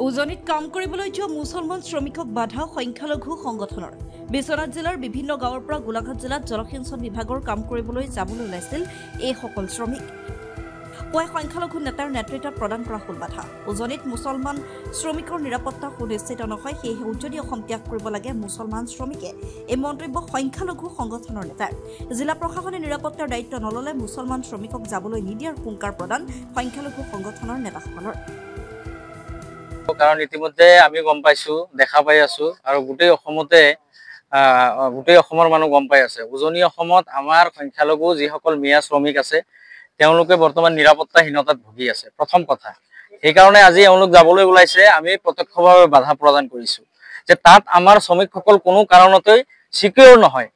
উজনিত কাম কৰিবলৈ যোৱা মুছলমান শ্ৰমিকক বাধা সংখ্যালঘু সংগঠনৰ বিশ্বনাথ জিলাৰ বিভিন্ন গাঁৱৰ পৰা গোলাঘাট জিলাত জলসিঞ্চন বিভাগৰ কাম কৰিবলৈ যাবলৈ ওলাইছিল এই সকল শ্ৰমিক পুৱাই সংখ্যালঘু নেতাৰ নেতৃত্বত প্ৰদান কৰা হ'ল বাধা উজনিত মুছলমান শ্ৰমিকৰ নিৰাপত্তা সুনিশ্চিত নহয় সেয়েহে উজনি অসম ত্যাগ কৰিব লাগে মুছলমান শ্ৰমিকে এই মন্তব্য সংখ্যালঘু সংগঠনৰ নেতাৰ জিলা প্ৰশাসনে নিৰাপত্তাৰ দায়িত্ব নললে মুছলমান শ্ৰমিকক যাবলৈ নিদিয়াৰ হুংকাৰ প্ৰদান সংখ্যালঘু সংগঠনৰ নেতাসকলৰ কাৰণ ইতিমধ্যে আমি গম পাইছো দেখা পাই আছো আৰু গোটেই অসমৰ মানুহ গম পাই আছে উজনি অসমত আমাৰ সংখ্যালঘু যিসকল মিয়া শ্ৰমিক আছে তেওঁলোকে বৰ্তমান নিৰাপত্তাহীনতাত ভুগি আছে প্ৰথম কথা এই কাৰণে আজি এওঁলোক যাবলৈ ওলাইছে আমি প্ৰত্যক্ষভাৱে বাধা প্ৰদান কৰিছো যে তাত আমাৰ শ্ৰমিকসকল কোনো কাৰণতেই সিকিউৰ নহয়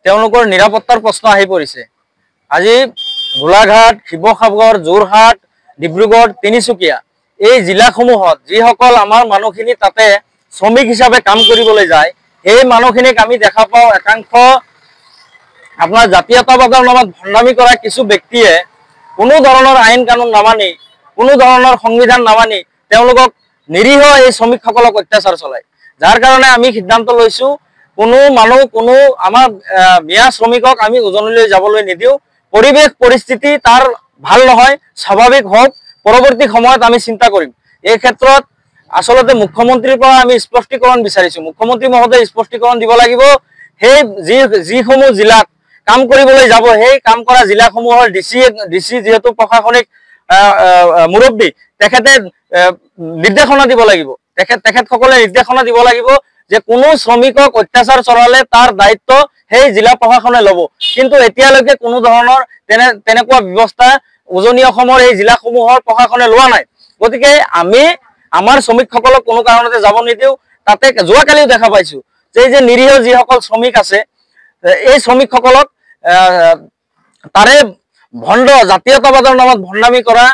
তেওঁলোকৰ নিৰাপত্তাৰ প্ৰশ্ন আহি পৰিছে আজি গোলাঘাট শিৱসাগৰ যোৰহাট ডিব্ৰুগড় তিনিচুকীয়া এই জিলাসমূহত যিসকল আমাৰ মানুহখিনি তাতে শ্ৰমিক হিচাপে কাম কৰিবলৈ যায় এই মানুহখিনিক আমি দেখা পাওঁ একাংশ আপোনাৰ জাতীয়তাবাদৰ নামত ভণ্ডামি কৰা কিছু ব্যক্তিয়ে কোনো ধৰণৰ আইন কানুন নামানি কোনো ধৰণৰ সংবিধান নামানি তেওঁলোকক নিৰীহ এই শ্ৰমিকসকলক অত্যাচাৰ চলায় যাৰ কাৰণে আমি সিদ্ধান্ত লৈছো কোনো মানুহ কোনো আমাৰ মিয়া শ্ৰমিকক আমি উজনিলৈ যাবলৈ নিদিওঁ পৰিৱেশ পৰিস্থিতি তাৰ ভাল নহয় স্বাভাৱিক হওক পৰৱৰ্তী সময়ত আমি চিন্তা কৰিম এই ক্ষেত্ৰত আসলতে মুখ্যমন্ত্ৰীৰ পৰা আমি স্পষ্টীকৰণ বিচাৰিছো মুখ্যমন্ত্ৰী মহোদয় স্পষ্টীকৰণ দিব লাগিব সেই যিসমূহ জিলাত কাম কৰিবলৈ যাব সেই কাম কৰা জিলাসমূহৰ ডিসি যেহেতু প্ৰশাসনিক মুৰব্বী তেখেতে নিৰ্দেশনা দিব লাগিব তেখেতসকলে নিৰ্দেশনা দিব লাগিব যে কোনো শ্ৰমিকক অত্যাচাৰ চলালে তাৰ দায়িত্ব সেই জিলা প্ৰশাসনে ল'ব কিন্তু এতিয়ালৈকে কোনো ধৰণৰ তেনেকুৱা ব্যৱস্থা উজনি অসমৰ এই জিলাসমূহৰ প্ৰশাসনে লোৱা নাই গতিকে আমি আমাৰ শ্ৰমিকসকলক কোনো কাৰণতে যাব নিদিওঁ তাতে যোৱাকালিও দেখা পাইছো যে নিৰীহ যিসকল শ্ৰমিক আছে এই শ্ৰমিকসকলক তাৰে ভণ্ড জাতীয়তাবাদৰ নামত ভণ্ডামি কৰা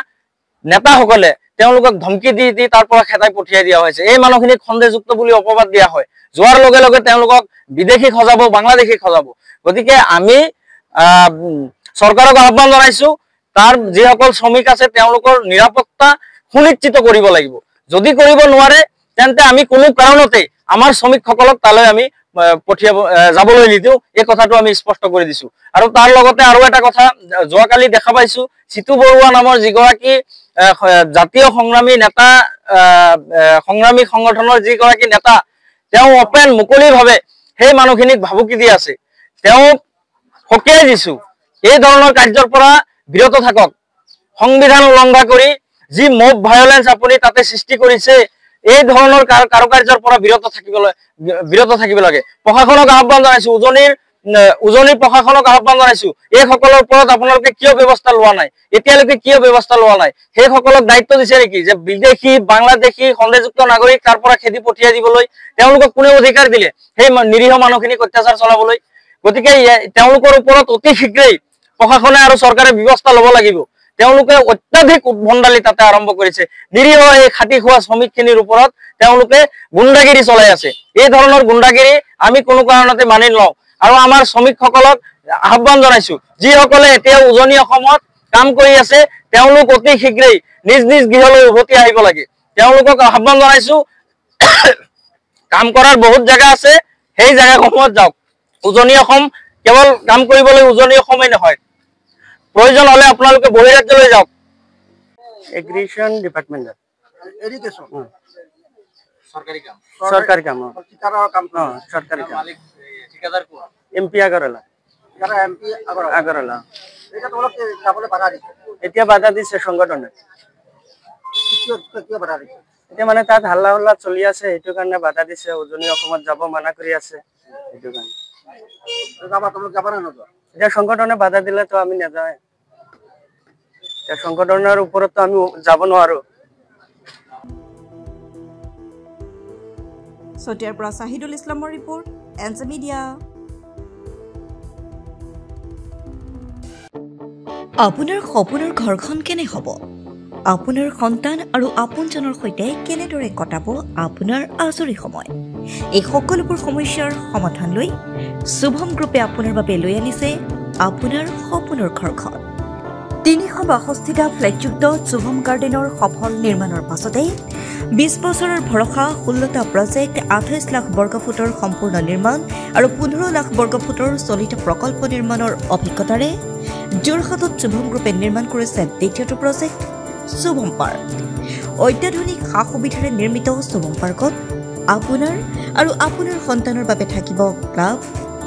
নেতাসকলে তেওঁলোকক ধমকি দি তাৰ পৰা খেদাই পঠিয়াই দিয়া হৈছে এই মানুহখিনিক সন্দেহযুক্ত বুলি অপবাদ দিয়া হয় যোৱাৰ লগে লগে তেওঁলোকক বিদেশী খজাব বাংলাদেশী খজাব গতিকে আমি চৰকাৰক আহ্বান জনাইছো তাৰ যিসকল শ্ৰমিক আছে তেওঁলোকৰ নিৰাপত্তা সুনিশ্চিত কৰিব লাগিব যদি কৰিব নোৱাৰে তেন্তে আমি কোনো কাৰণতে আমাৰ শ্ৰমিকসকলক তালৈ আমি পঠিয়াব যাবলৈ নিদিওঁ এই কথাটো আমি স্পষ্ট কৰি দিছো আৰু তাৰ লগতে আৰু এটা কথা যোৱাকালি দেখা পাইছো চিতু বৰুৱা নামৰ যিগৰাকী জাতীয় সংগ্ৰামী নেতা সংগ্ৰামী সংগঠনৰ যিগৰাকী নেতা তেওঁ অপেন মুকলিভাৱে সেই মানুহখিনিক ভাবুকি দি আছে তেওঁ সকীয়াই দিছো এই ধৰণৰ কাৰ্যৰ পৰা বিৰত থাকক সংবিধান উলংঘা কৰি যি মব ভায়োলেন্স আপুনি তাতে সৃষ্টি কৰিছে এই ধৰণৰ কাৰ্যৰ পৰা বিৰত থাকিব লাগে প্ৰশাসনক আহ্বান জনাইছো উজনিৰ প্ৰশাসনক আহ্বান জনাইছো এই সকলৰ ওপৰত আপোনালোকে কিয় ব্যৱস্থা লোৱা নাই এতিয়ালৈকে কিয় ব্যৱস্থা লোৱা নাই সেই সকলক দায়িত্ব দিছে নেকি যে বিদেশী বাংলাদেশী সন্দেহযুক্ত নাগৰিক তাৰ পৰা খেদি পঠিয়াই দিবলৈ তেওঁলোকক কোনে অধিকাৰ দিলে সেই নিৰীহ মানুহখিনিক অত্যাচাৰ চলাবলৈ গতিকে তেওঁলোকৰ ওপৰত অতি শীঘ্ৰেই প্ৰশাসনে আৰু চৰকাৰে ব্যৱস্থা ল'ব লাগিব তেওঁলোকে অত্যাধিক উদ্ভণ্ডালি তাতে আৰম্ভ কৰিছে নিৰীহ এই খাটি খোৱা শ্ৰমিকখিনিৰ ওপৰত তেওঁলোকে গুণ্ডাগিৰি চলাই আছে এই ধৰণৰ গুণ্ডাগিৰি আমি কোনো কাৰণতে মানি নলওঁ আৰু আমাৰ শ্ৰমিকসকলক আহ্বান জনাইছো যিসকলে এতিয়া উজনি অসমত কাম কৰি আছে তেওঁলোক অতি শীঘ্ৰেই নিজ নিজ গৃহলৈ উভতি আহিব লাগে তেওঁলোকক আহ্বান জনাইছো কাম কৰাৰ বহুত জায়গা আছে সেই জায়গাসমূহত যাওক উজনি অসম কেৱল কাম কৰিবলৈ উজনি অসমেই নহয় প্ৰয়োজন হলে আপোনালোকে বহিৰাজ্যলৈ যাওক এগ্ৰিকালচাৰ ডিপাৰ্টমেণ্ট এডুকেশ্যন সরকারি কাম সরকারি কাম ঠিকাদার কাম সরকারি কাম মালিক ঠিকাদার কোন এমপি আগরতলা যারা এমপি আগরতলা এটা তোমাকে যাবলে বাধা দিছে এতিয়া বাধা দিছে সংগঠনে কি বাধা দিছে এতিয়া মানে তাত হাল্লা চলি আছে এইটো কাৰণে বাধা দিছে উজনি অসমত যাব মানা কৰি আছে এইটো কাৰণে যাবা তোমালোক যাবা না নোযোৱা এতিয়া সংগঠনে বাধা দিলে তো আমি নাযাওঁ এতিয়া সংগঠনৰ ওপৰত তো আমি যাব নোৱাৰো সতিয়াৰ পৰা শাহিদুল ইছলামৰ ৰিপৰ্ট এনজে মিডিয়া আপোনাৰ সপোনৰ ঘৰখন কেনে হ'ব আপোনাৰ সন্তান আৰু আপোনজনৰ সৈতে কেনেদৰে কটাব আপোনাৰ আজৰি সময় এই সকলোবোৰ সমস্যাৰ সমাধান লৈ শুভম গ্ৰুপে আপোনাৰ বাবে লৈ আনিছে আপোনাৰ সপোনৰ ঘৰখন 362টা ফ্লেটযুক্ত শুভম গাৰ্ডেনৰ সফল নিৰ্মাণৰ পাছতে 20 বছৰৰ ভৰসা 16টা প্ৰজেক্ট 28 লাখ বৰ্গফুটৰ সম্পূৰ্ণ নিৰ্মাণ আৰু 15 লাখ বৰ্গফুটৰ চলিত প্ৰকল্প নিৰ্মাণৰ অভিজ্ঞতাৰে যোৰহাটত শুভম গ্ৰুপে নিৰ্মাণ কৰিছে দ্বিতীয়টো প্ৰজেক্ট শুভম পাৰ্ক। অত্যাধুনিক সা সুবিধাৰে নিৰ্মিত শুভম পাৰ্কত আপোনাৰ আৰু আপোনাৰ সন্তানৰ বাবে থাকিব club,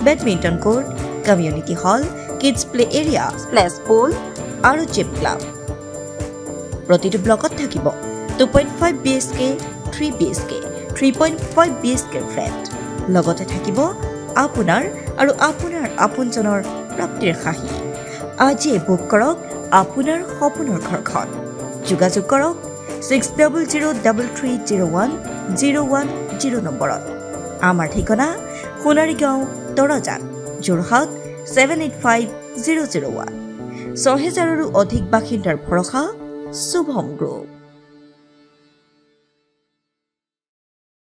badminton court, community hall, kids play area, splash pool আৰু জিম ক্লাব। প্ৰতিটো ব্লকত থাকিব 2.5 BHK, 3 BHK, 3.5 BHK ফ্লেট। লগতে থাকিব আপোনাৰ আৰু আপোনাৰ আপোনজনৰ প্ৰাপ্তিৰ সাহী। আজিয়ে বুক কৰক আপোনাৰ সপোনৰ ঘৰখন। যোগাযোগ কৰক 6003301010 নম্বৰত। আমাৰ ঠিকনা সোণাৰীগাঁও, তৰাজান, যোৰহাট 785001। 6000ৰো অধিক বাসিন্দাৰ ভৰসা শুভম গ্ৰুপ।